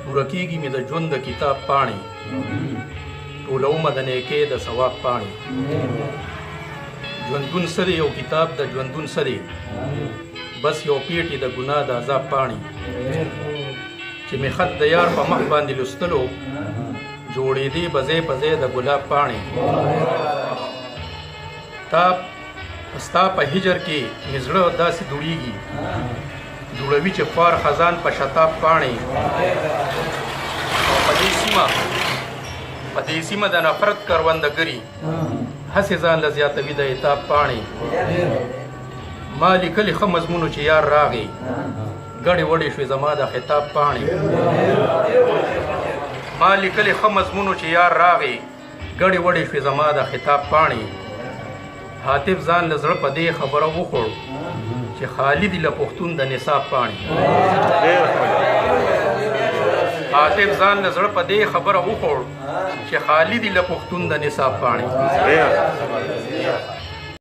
پوره کېږي مې د ژوند د کتاب پاڼې ټولومه د نیکۍ د ثواب پاڼې ژوندون څه دی یو کتاب د ژوندون څه دی بس یو پیټې د ګناه د عذاب پاڼې چې مې خط د یار په مخ باندې لوستلو جوړېدې به ځای په ځای د ګلاب پاڼې ستا په هجر کې مې زړه داسې دوړېږي دوړوي چې خوار خزان په شتاب پاڼې په دې سیمه د نفرت کروندګري هسې ځان له زیاتوي د عتاب پاڼې ما لیکلي ښه مضمونو چې یار راغی ګډې وډې شوې زما د خطاب پاڼې ما لیکلي ښه مضمونو چې یار راغی ګډې وډې شوې زما د خطاب پاڼې حاطف ځان له زړه په دې خبره وخوړ چې خالي دي له پښتون د نصاب پاڼې حاطف ځان له زړه په دې خبره وخوړ چې خالي دي له پښتون د نصاب پاڼې